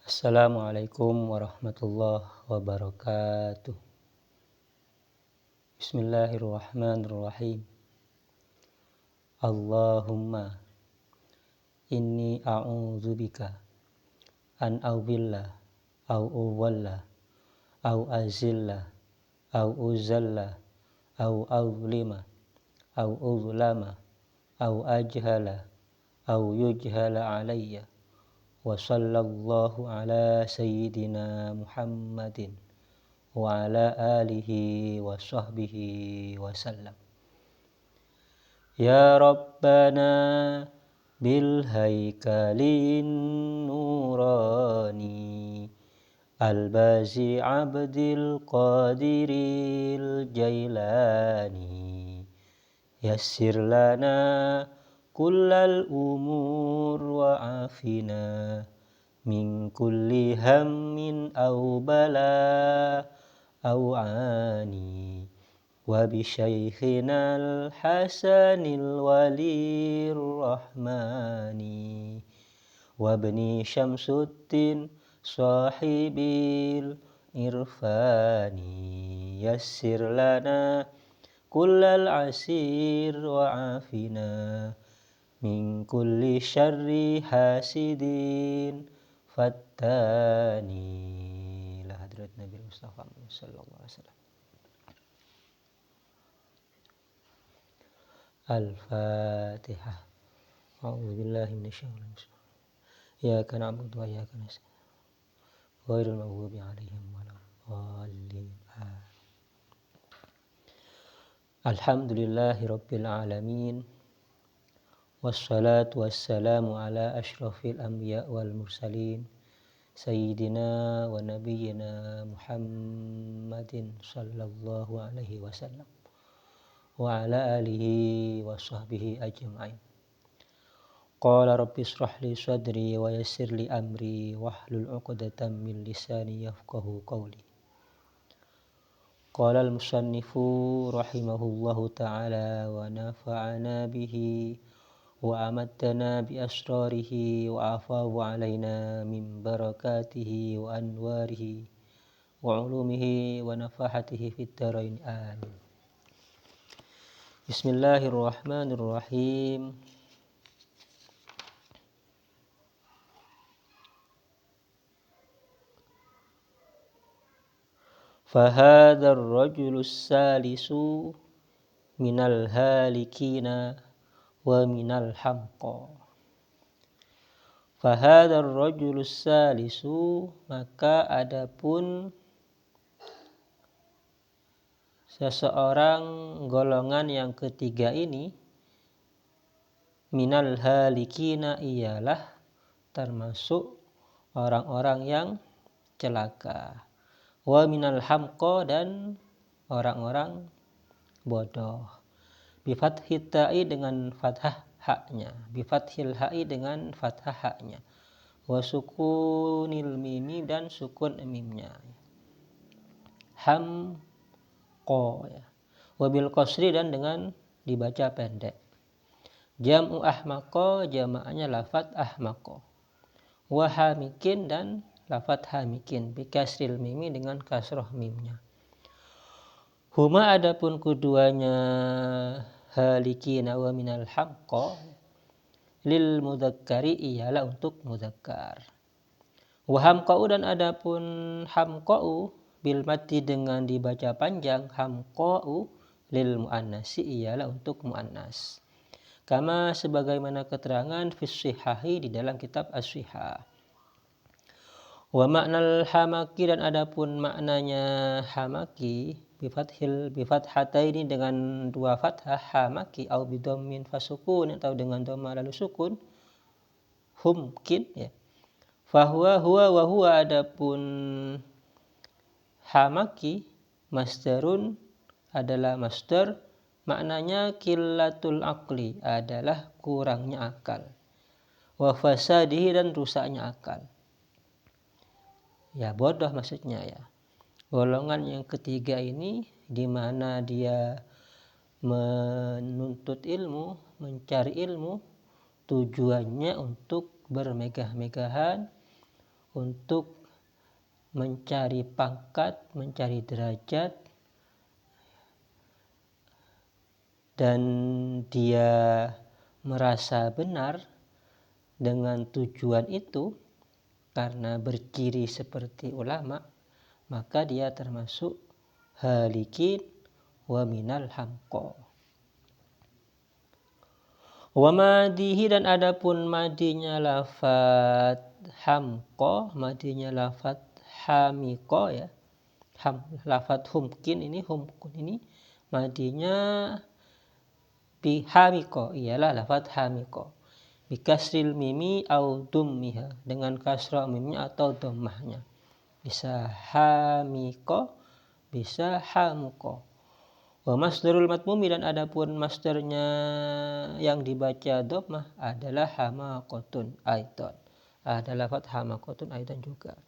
Assalamualaikum warahmatullahi wabarakatuh. Bismillahirrahmanirrahim. Allahumma inni a'udzubika an awwilla au uwalla au azilla au uzalla au azlima au uzlama au ajhala au yujhala alayya wa sallallahu ala sayyidina Muhammadin wa ala alihi wa sahbihi wa sallam. Ya Rabbana bil haikalin nurani al-bazi abdil qadiril jailani yassir lana kullal umur wa afina min kulli hammin au bala au ani wa bi syaikhinal hasanil walir rahmani wa bni syamsuddin sahibil irfani yassir lana kullal asir wa afina min kulli syarri hasidin fattani. La hadrat Nabi Mustafa sallallahu alaihi wasallam. Al-Fatihah. A'udzu billahi minasyaitonir rajim. Iyyaka na'budu wa iyyaka nasta'in. Ghairil maghdubi 'alaihim waladdallin. Alhamdulillahi rabbil alamin. Wassalatu wassalamu ala asyrafil anbiya wal mursalin sayyidina wa nabiyyina Muhammadin sallallahu alaihi wasallam wa ala alihi wa sahbihi ajma'in. Qala rabbi ishrah li sadri wa yassir li amri wahlul 'uqdatam min lisani yafqahu qawli. Qala al-musannifu rahimahullahu ta'ala wa nafa'ana bihi wa amattana bi asrarihi wa afawu alaina min barakatihi wa anwarihi wa ulumihi wa nafahatihi fid dharain amin. Bismillahirrahmanirrahim. Fahadhar rajulus salisu minal halikina wa minal hamqa. Fahadhar rajulus salisu, maka adapun seseorang golongan yang ketiga ini, minal halikina, ialah termasuk orang-orang yang celaka, wa minal hamqa, dan orang-orang bodoh. Bifathil ta'i, dengan fathah haknya, bifathil ha'i, dengan fathah haknya, wa sukunil mimi, dan sukun mimnya, hamqa ya. Wabil qasri, dan dengan dibaca pendek. Jam'u ahmaqa, jamaknya lafadz ahmaqa. Wa hamikin, dan lafadz hamikin, bikasril mimi, dengan kasroh mimnya. Huma, adapun keduanya, halikina wa minal hamqa, lil mudzakkari, ialah untuk mudzakkar. Wa hamqa'u, dan adapun hamqa'u, bil mati, dengan dibaca panjang, hamqa'u lil muannasi, ialah untuk muannas. Kama, sebagaimana keterangan fis shihahi, di dalam kitab as-shihah. Wa maknal hamaki, dan adapun maknanya hamaki, bifathataini, dengan dua fathah, hamaki, au bidhammin fasukun, atau dengan dhamma lalu sukun, humkin ya. Fahuwa, huwa, wa huwa, adapun hamaki, masdarun, adalah masdar, maknanya qillatul aqli, adalah kurangnya akal, wa fasadihi, dan rusaknya akal, ya bodoh maksudnya ya. Golongan yang ketiga ini, di mana dia menuntut ilmu, mencari ilmu, tujuannya untuk bermegah-megahan, untuk mencari pangkat, mencari derajat, dan dia merasa benar dengan tujuan itu karena berciri seperti ulama, maka dia termasuk halikin wa minal hamqa. Wa madihi, dan adapun madinya lafat hamqa, madinya lafat hamiqa ya. Lafat humkin ini madinya bihamiqa, ialah lafat hamiqa. Bikasril mimi au dummiha, dengan kasrah mimnya atau dhammahnya. Bisa hamiqa, bisa hamuqa. Wa masdarul matmumi, dan adapun masdarnya yang dibaca dhammah adalah hamaqatun aidan. Ada lafaz hamaqatun aidan juga.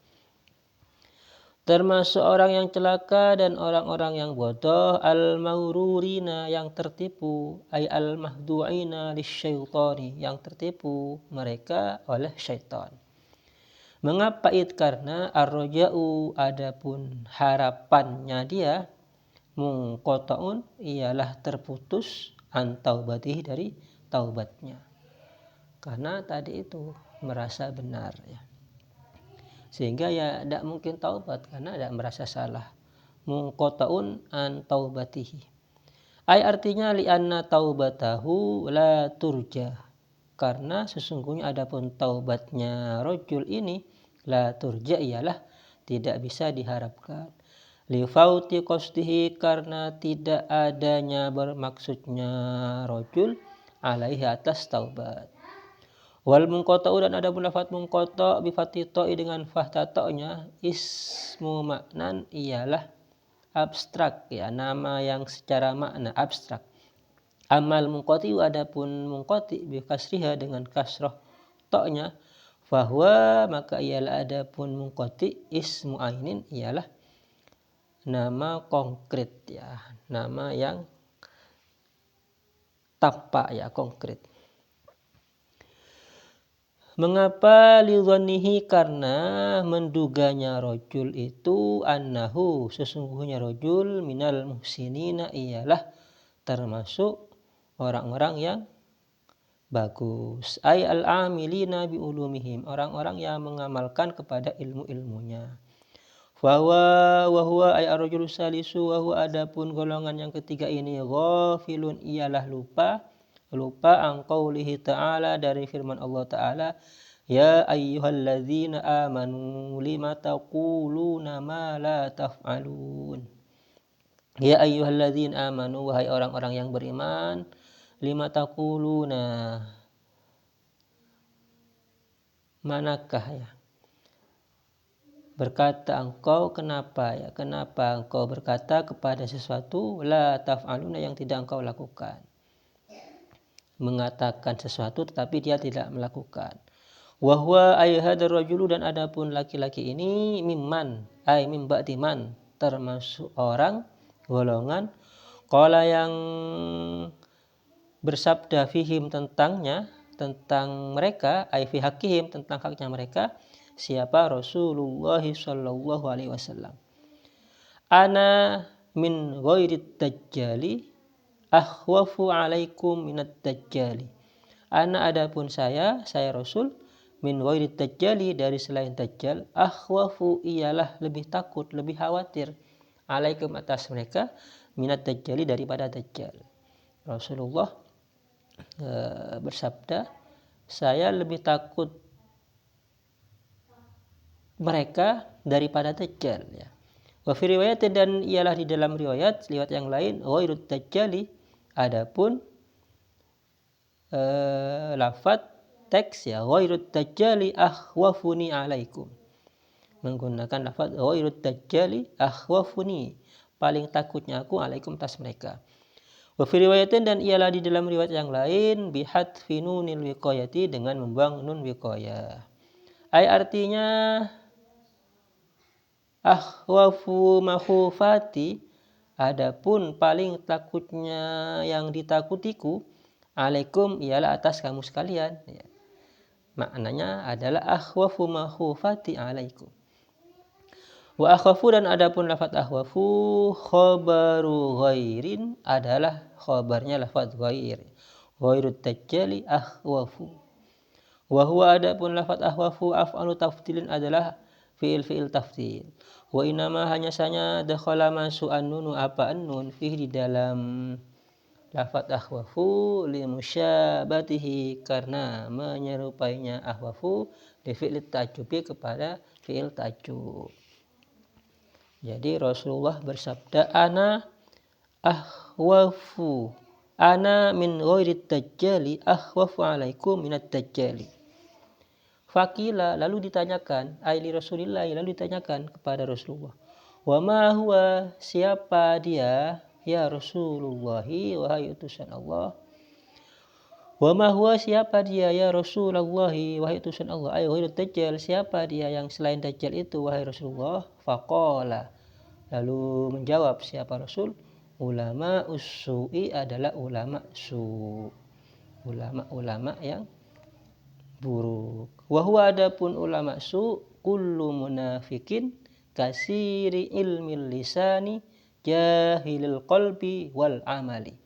Termasuk orang yang celaka dan orang-orang yang bodoh, al-maururina, yang tertipu, ay al-mahdu'ina lisyaitani, yang tertipu mereka oleh syaitan. Mengapa itu? Karena ar-raja'u, adapun harapannya dia, munqata'un, ialah terputus, an taubatihi, dari taubatnya. Karena tadi itu merasa benar ya. Sehingga ya tidak mungkin taubat karena tidak merasa salah. Munqata'un an taubatihi. Ay, artinya li'anna taubatahu la turja. Karena sesungguhnya adapun taubatnya rajul ini la turja, ialah tidak bisa diharapkan. Li fauti qasdihi, karena tidak adanya bermaksudnya rajul alaihi, atas taubat. Wal munqata'u, dan ada lafaz munqata' bi fathi ta'i, dengan fathah ta'nya, ismu maknan, ialah abstrak ya, nama yang secara makna abstrak. Amal munqati, adapun munqati bi kasriha, dengan kasrah ta'nya, bahwa maka ialah adapun munqati ismu ainin, ialah nama konkret ya, nama yang tampak ya, konkret. Mengapa lidhannihi? Karena menduganya rajul itu, annahu, sesungguhnya rajul, minal muhsinina, ialah termasuk orang-orang yang bagus. Ay al-amilina bi ulumihim, orang-orang yang mengamalkan kepada ilmu-ilmunya. Wa huwa ay ar-rajulu salisu, wa huwa, adapun golongan yang ketiga ini, ghafilun, ialah lupa an qaulihi ta'ala, dari firman Allah Ta'ala, ya ayyuhalladzina amanu lima taquluna ma la taf'alun. Ya ayyuhalladzina amanu, wahai orang-orang yang beriman, lima taquluna, manakah ya, berkata engkau, kenapa ya, kenapa engkau berkata kepada sesuatu, la taf'aluna, yang tidak engkau lakukan. Mengatakan sesuatu tetapi dia tidak melakukan. Wa huwa ay hadzal rajulu, dan adapun laki-laki ini, mimman ay mim ba'di man, termasuk orang golongan qala, yang bersabda fihim, tentangnya, tentang mereka, ay fi haqqihim, tentang haknya mereka. Siapa? Rasulullah sallallahu alaihi wasallam. Ana min ghairid dajjali akhwafu alaikum minad dajjali. Ana, adapun saya Rasul, min ghairid dajjali, dari selain dajjal, akhwafu, ialah lebih takut, lebih khawatir, alaikum, atas mereka, minad dajjali, daripada dajjal. Rasulullah bersabda, saya lebih takut mereka daripada dajjal ya. Wa fi riwayat, dan ialah di dalam riwayat yang lain, ghairud dajjali, adapun lafaz teks ya, ghairud dajjali akhwafuni alaikum, menggunakan lafaz ghairud dajjali akhwafuni, paling takutnya aku, alaikum, atas mereka. Wa fi riwayatin, dan ialah di dalam riwayat yang lain, bihadfi nunil wiqayati, dengan membuang nun wiqayah. Ay, artinya akhwafu makhufati, adapun paling takutnya yang ditakutiku, alaikum, ialah atas kamu sekalian ya. maknanya adalah akhwafu makhufati alaikum. Wa akhafu, dan adapun lafaz akhwafu khabaru ghairin adalah khabarnya lafaz ghair. Ghairut dajjali akhwafu. Wa huwa, adapun lafaz akhwafu af'alu tafdilin adalah fi'il tafdil. Wa inama, hanya saja dakhala masuk an-nunu apa an-nun fihi di dalam lafaz akhwafu li musyabatihi, karena menyerupainya akhwafu li fi'il ta'jubi kepada fi'il ta'jub. Jadi Rasulullah bersabda, ana akhwafu, ana min ghairid dajjali akhwafu alaikum minad dajjali. Fakila, lalu ditanyakan, aili Rasulillah, lalu ditanyakan kepada Rasulullah, wa ma huwa, siapa dia ya Rasulullah, wahai utusan Allah. Wa ma huwa, siapa dia ya Rasulullah, wahai utusan Allah. Ay ghairid dajjal, siapa dia yang selain dajjal itu wahai Rasulullah. Faqala, lalu menjawab siapa Rasul, ulama usui, adalah ulama su, ulama yang buruk. Wa huwa, adapun ulama su kullu munafikin kasiri ilmil lisani jahilil qalbi wal amali.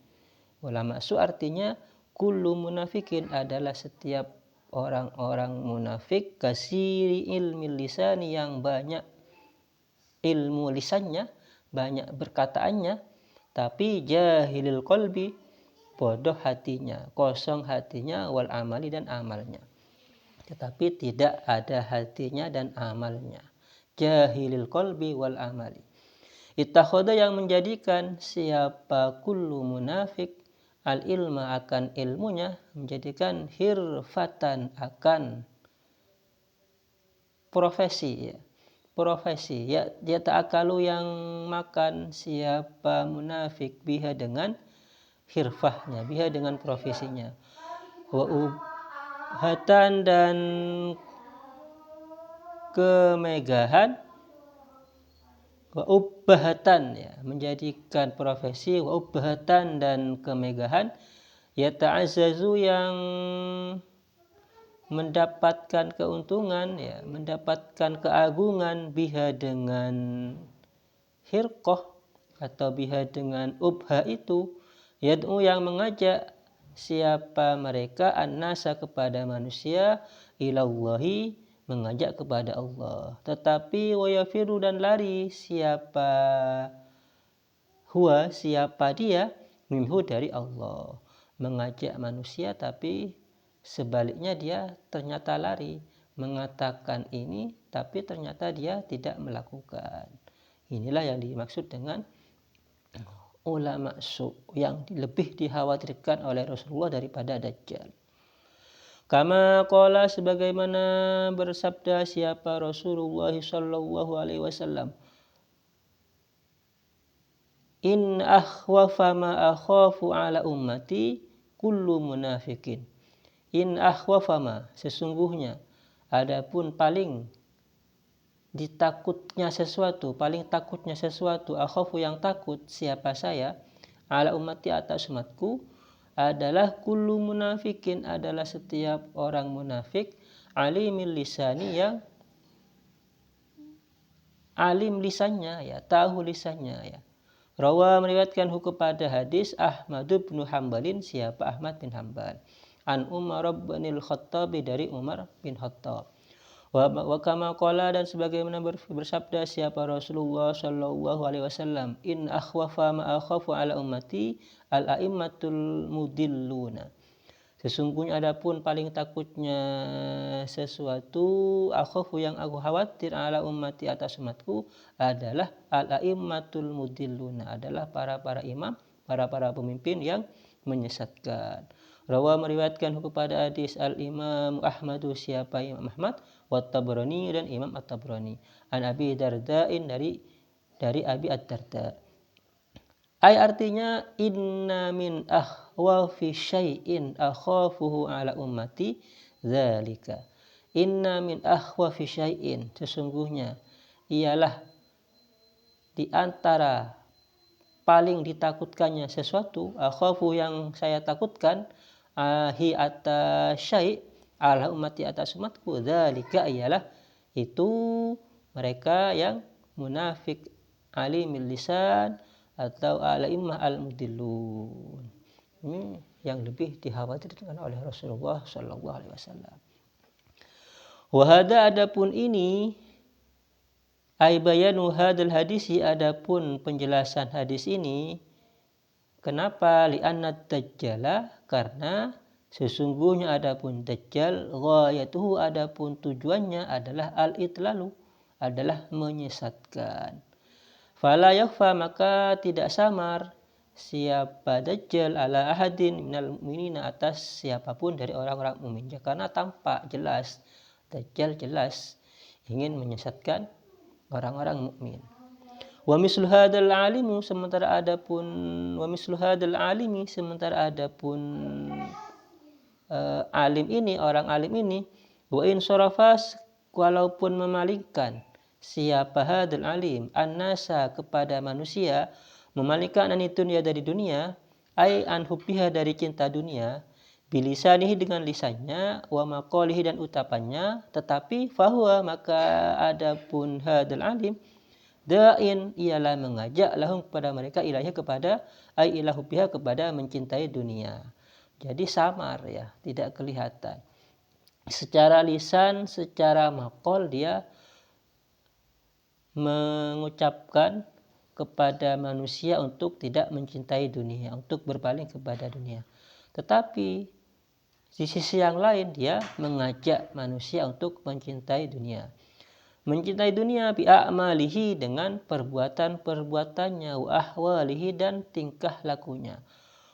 Ulama su artinya kullu munafikin adalah setiap orang-orang munafik, kasiri ilmil lisani yang banyak ilmu lisannya, banyak berkataannya, tapi jahilil qalbi, bodoh hatinya, kosong hatinya, wal amali, dan amalnya. Tetapi tidak ada hatinya dan amalnya. Jahilil qalbi wal amali. Ittakhadha, yang menjadikan siapa kullu munafik al ilma, akan ilmunya, menjadikan hirfatan, akan profesi, ya dia ta'akalu, yang makan siapa munafik biha, dengan hirfahnya, biha, dengan profesinya, wa ubhatan, dan kemegahan, wa ubbahatan, ya menjadikan profesi, wa ubbahatan, dan kemegahan, ya ta'azzazu, yang mendapatkan keuntungan, ya mendapatkan keagungan, biha, dengan hirqah, atau biha, dengan ubha itu, yad'u, yang mengajak siapa mereka, an-nasa, kepada manusia, ilallahi, mengajak kepada Allah. Tetapi wa yafiru, dan lari siapa huwa, siapa dia, minhu, dari Allah. Mengajak manusia tapi sebaliknya dia ternyata lari, mengatakan ini tapi ternyata dia tidak melakukan. Inilah yang dimaksud dengan ulama su, yang lebih dikhawatirkan oleh Rasulullah daripada dajjal. Kama qala, sebagaimana bersabda siapa Rasulullah sallallahu alaihi wasallam, in akhwafa ma akhafu ala ummati kullu munafikin. In akhwafa ma, sesungguhnya adapun paling ditakutnya sesuatu, paling takutnya sesuatu, akhafu, yang takut siapa saya, ala ummati, atas umatku, adalah kullu munafikin, adalah setiap orang munafik, alimil lisani, yang alim lisannya, ya tahu lisannya, ya. Rawa, meriwayatkan kepada hadis Ahmad bin Hambalin, siapa Ahmad bin Hambal, an Umar bin Khattab, dari Umar bin Khattab. Wa kama qala, dan sebagaimana bersabda siapa Rasulullah sallallahu alaihi wasallam, in akhwafa ma akhafu ala ummati al a'immatul mudilluna. Sesungguhnya adapun paling takutnya sesuatu, akhafu, yang aku khawatir, ala ummati, atas umatku, adalah al-a'immatul mudilluna, adalah para imam, para pemimpin yang menyesatkan. Rawa, meriwayatkan kepada hadis al-Imam Ahmadu, siapa Imam Ahmad, wa Tabrani, dan Imam At-Tabrani, an Abi Darda'in, dari Abi Ad-Darda. Ay, artinya inna min akhwafi syai'in akhafuhu ala ummati zalika. Inna min akhwafi syai'in, sesungguhnya ialah di antara paling ditakutkannya sesuatu, akhafu, yang saya takutkan, hi atas syai', ala ummati atas umatku, dzalika ialah itu mereka yang munafik alimil lisan atau ala'immah al-mudillun. Ini yang lebih dikhawatirkan oleh Rasulullah sallallahu alaihi wasallam. Wa hada adapun ini ai bayanu hadal hadisi adapun penjelasan hadis ini. Kenapa? Li'anna dajjala, karena sesungguhnya adapun dajjal ghayatuhu adapun tujuannya adalah al-itlalu, adalah menyesatkan. Fala yakhfa maka tidak samar siapa dajjal ala ahadin minal mu'minina atas siapapun dari orang-orang mukmin. Karena tampak jelas dajjal jelas ingin menyesatkan orang-orang mukmin. Wa mislu hadzal alimu sementara adapun alim ini, orang alim ini, wa in sarafas walaupun memalingkan siapa hadzal alim annasa kepada manusia, memalingkan dunia dari dunia, ai an hubbiha dari cinta dunia, bilisanihi dengan lisannya, wa maqalihi dan ucapannya, tetapi fahuwa maka adapun hadzal alim da'in ialah mengajak lahum kepada mereka ilahnya kepada ai ilahu biha kepada mencintai dunia. Jadi samar ya, tidak kelihatan. Secara lisan, secara maqal dia mengucapkan kepada manusia untuk tidak mencintai dunia, untuk berpaling kepada dunia. Tetapi di sisi yang lain dia mengajak manusia untuk mencintai dunia. Mencintai dunia bi'a'malihi dengan perbuatan-perbuatannya, wa ahwalihi dan tingkah lakunya.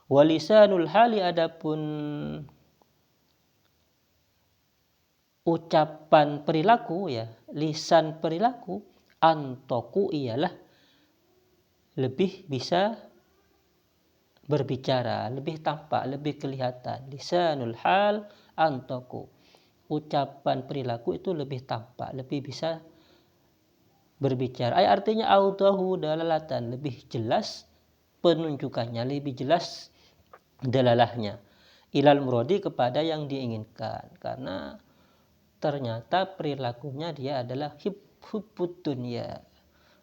Walisanul hali adapun ucapan perilaku ya, lisan perilaku antoku ialah lebih bisa berbicara, lebih tampak, lebih kelihatan. Lisanul hal antoku. Ucapan perilaku itu lebih tampak, lebih bisa berbicara. Artinya audahu dalalatan, lebih jelas penunjukannya, lebih jelas dalalahnya. Ilal muradi kepada yang diinginkan. Karena ternyata perilakunya dia adalah hubbud dunya.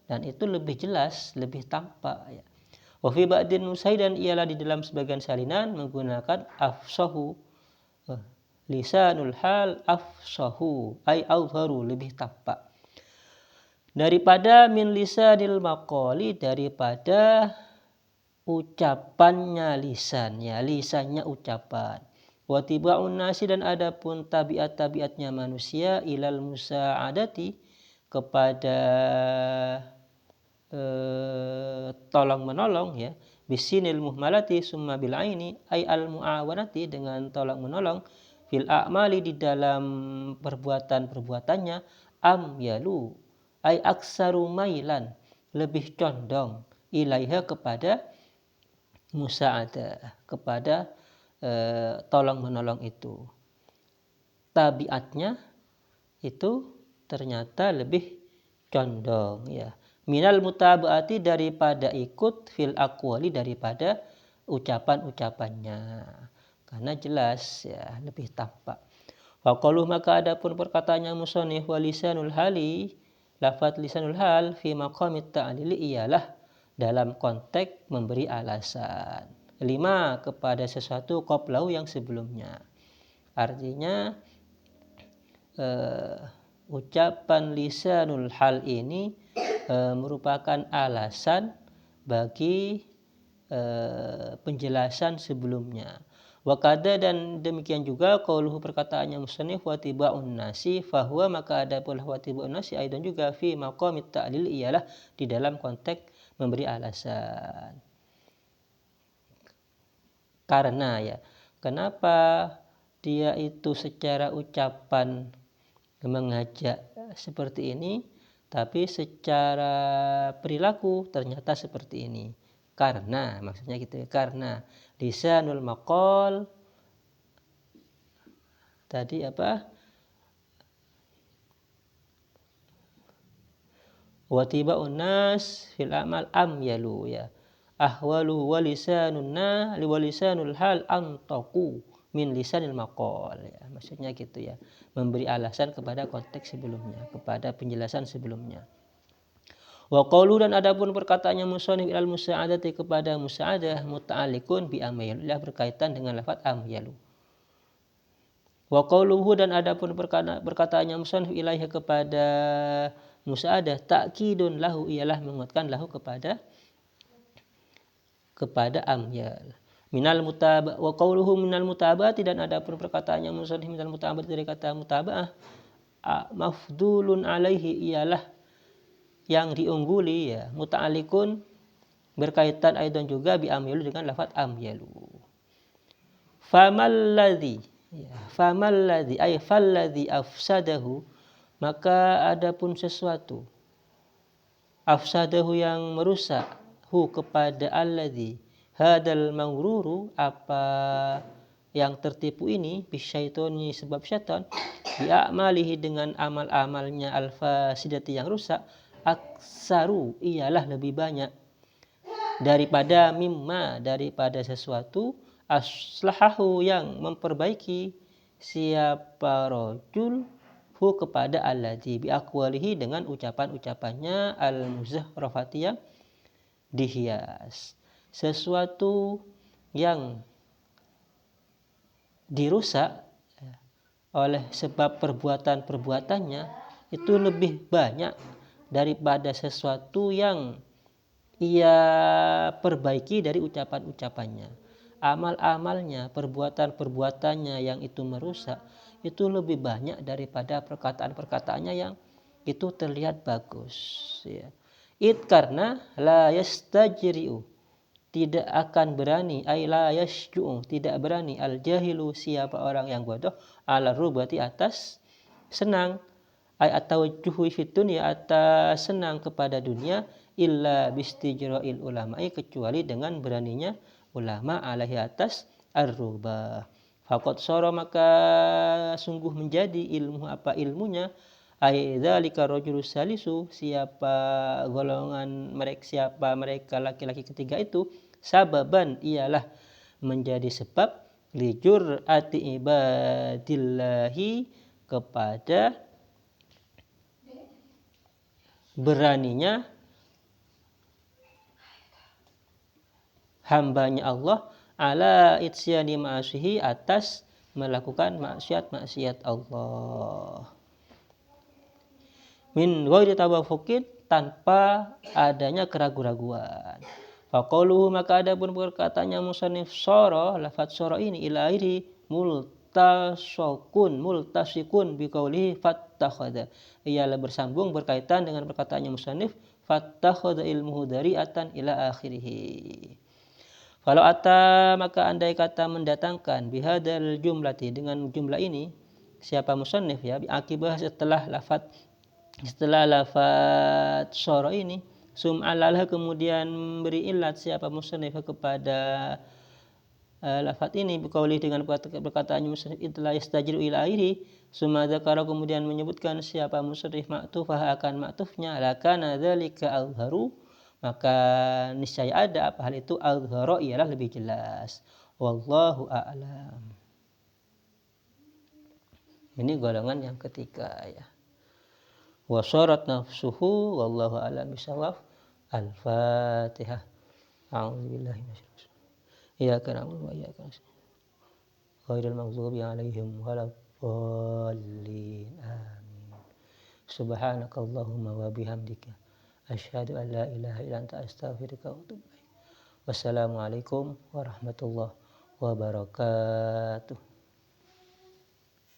Dan itu lebih jelas, lebih tampak ya. Wa fi ba'din musaidan ialah di dalam sebagian salinan menggunakan afsahu. Lisanul hal afsahu ay awharu, lebih tampak daripada min lisanil maqali, daripada ucapannya lisan ya, lisannya ucapan. Wa tiba'un nasi dan adapun tabiat-tabiatnya manusia ilal musa'adati kepada tolong menolong ya, bisinil muhmalati summa bil aini ay al muawanati dengan tolong menolong fil a'mali di dalam perbuatan-perbuatannya, am yalu ay aksaru mailan lebih condong ilaiha kepada musa'adah, kepada tolong menolong itu. Tabiatnya itu ternyata lebih condong ya, minal mutabaati daripada ikut, fil aqwali daripada ucapan-ucapannya. Karena jelas ya, lebih tampak. Wa qalu maka adapun perkataannya musannif wa lisanul hali, lafaz lisanul hal fi maqamit ta'lili ialah dalam konteks memberi alasan. 5 kepada sesuatu qablahu yang sebelumnya. Artinya ucapan lisanul hal ini merupakan alasan bagi penjelasan sebelumnya. Wakada dan demikian juga qauluhu perkataannya musannif wa tiba'un nasi fahuwa maka ada pula wa tiba'un nasi aidan juga fi maqamit ta'lil ialah di dalam konteks memberi alasan. Karena ya, kenapa dia itu secara ucapan mengajak seperti ini, tapi secara perilaku ternyata seperti ini. Karena maksudnya gitu ya, karena lisanul maqal tadi apa? Wa tiba'un nas fil amal am yalu ya. Ahwalu wa lisanun hal antaqu min lisanil maqal ya, maksudnya gitu ya, memberi alasan kepada konteks sebelumnya, kepada penjelasan sebelumnya. Wa qaulu dan adapun perkataannya musannif ilal musa'adati kepada musa'adah muta'alliqun bi amyalu berkaitan dengan lafaz amyalu. Wa qauluhu dan adapun perkataannya musannif ilaihi kepada musa'adah ta'kidun lahu ialah menguatkan lahu kepada amyal. Minal mutaba wa qauluhu minal mutaba'ati dan adapun perkataannya musannif minal mutaba'ati dari kata mutaba'ah mafdulun alaihi ialah yang diungguli ya, muta'alliqun berkaitan aidan juga bi amyalu dengan lafaz amyalu. Famalladzi ay falladzi afsadahu maka adapun sesuatu afsadahu yang merusak hu kepada alladzi hadal maghruru apa yang tertipu ini bisyaitoni sebab syaitan bi'amalihi dengan amal-amalnya alfasidati yang rusak aksaru ialah lebih banyak daripada mimma daripada sesuatu aslahahu yang memperbaiki siapa rojul hu kepada alladzi biaqwalihi dengan ucapan-ucapannya al-muzahrafati yang dihias. Sesuatu yang dirusak oleh sebab perbuatan-perbuatannya itu lebih banyak daripada sesuatu yang ia perbaiki dari ucapan-ucapannya. Amal-amalnya, perbuatan-perbuatannya yang itu merusak itu lebih banyak daripada perkataan-perkataannya yang itu terlihat bagus ya. Karena la yastajri'u tidak akan berani la yasju'u tidak berani al jahilu siapa orang yang bodoh ala rubati atas senang atau juhui fit dunya atas senang kepada dunia illa bistijra'il ulama kecuali dengan beraninya ulama alaihi atas ar-rubah. Faqad sara maka sungguh menjadi ilmunya aidzalika rajulus salisu siapa mereka laki-laki ketiga itu sababan ialah menjadi sebab lijur ati ibadillahi kepada beraninya hambanya Allah ala itsyani ma'asihi atas melakukan maksiat Allah min ghairi tawafuqin tanpa adanya keraguan-raguan. Faqaluhu maka ada pun perkataannya musannif sara lafaz sara ini ila akhiri multasikun biqaulihi fattakhadha ialah bersambung berkaitan dengan perkataannya musannif fattakhadha ilmuhu dari'atan ila akhirih. Kalau ata maka andai kata mendatangkan bihadal jumlati dengan jumlah ini siapa musannif ya akibah setelah lafaz sara ini sum'alalah kemudian beri ilat siapa musannif kepada lafaz ini biqauli dengan perkataannya musannif itla yastajiru ila akhiri summa dzakara kemudian menyebutkan siapa musannif ma'tufah akan ma'tufnya lakana dzalika azharu maka niscaya ada apa hal itu azhara ialah lebih jelas wallahu a'lam. Ini golongan yang ketiga ya. Wasarat nafsuhu wallahu a'lam bisawab. Al-Fatihah. A'udzubillahi minasyaitonir rajim. Iyyaka na'budu wa iyyaka nasta'in. Ghairil maghdubi 'alaihim waladdallin. Amin. Subhanakallahumma wa bihamdika asyhadu an la ilaha illa anta astaghfiruka wa atubu ilaik. Wassalamualaikum warahmatullahi wabarakatuh.